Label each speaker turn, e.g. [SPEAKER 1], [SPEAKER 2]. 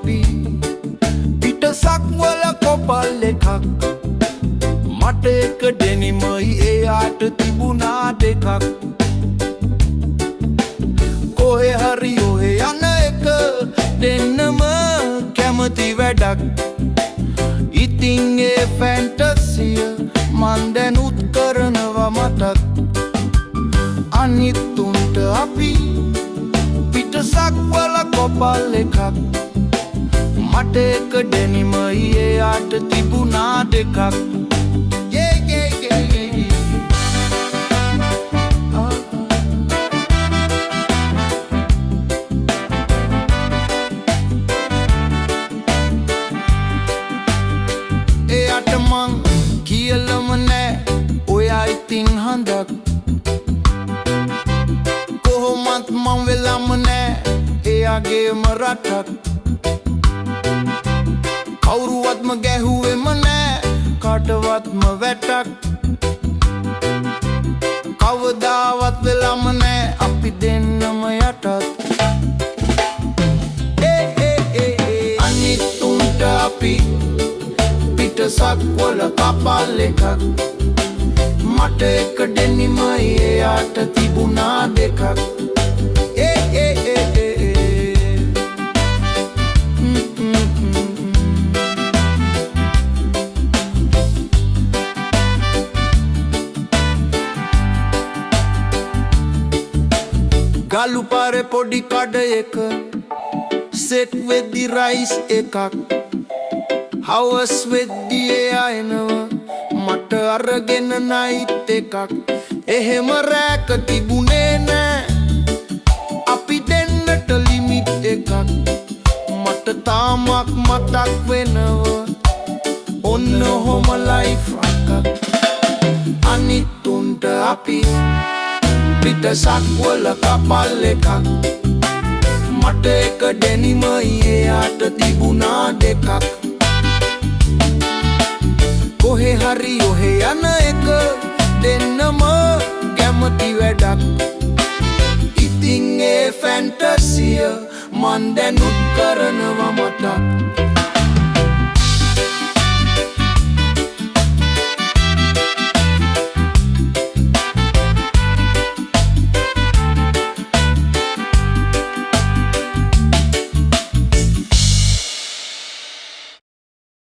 [SPEAKER 1] අපි පිටසක් වල කොපල් එකක් මට එක ඩෙනිමයි එයාට තිබුණා දෙකක් කොහේ හරි ඔහේ යන එක දෙන්නම කැමති වැඩක් ඉතින් ඒ ෆැන්ටසිය මන් දැනුත් කරනවා මටත් අනිත් උන්ට අපි පිටසක් වල කොපල් එකක් මට එක ඩෙනිමයි එයාට තිබුණා දෙකක් එයාට මං කියලම නෑ ඔයා ඉතින් හඳක් කොහොමත් මං වෙලම නෑ එයාගේම රටක් කවුරුවත්ම ගැහුවෙම නෑ කාටවත්ම වැටක් කවදාවත් වෙලම නෑ අපි දෙන්නම යටත් අනිත් උන්ට අපි පිටසක් වල කපල් එකක් මට එක ඩෙනිමයි එයාට තිබුණා දෙකක් ගලු පාරේ පොඩි කඩ එක සෙට් වෙද්දි රයිස් එකක් හවස් වෙද්දි එයා එනවා මට අරගෙන නයිට් එකක් එහෙම රැක තිබුණේ නෑ අපි දෙන්නට ලිමිට් එකක් මට තාමක් මතක් වෙනවා ඔන්න හොම ලයිෆ් එකක් අනිත් උන්ට අපි පිටසක් වල කපල් එකක් මට එක ඩෙනිමයි එයාට තිබුණා දෙකක් කොහේ හරි ඔහේ යන එක දෙන්නම කැමති වැඩක් ඉතින් ඒ ෆැන්ටසිය මන් දැනුත් කරනවා මටත්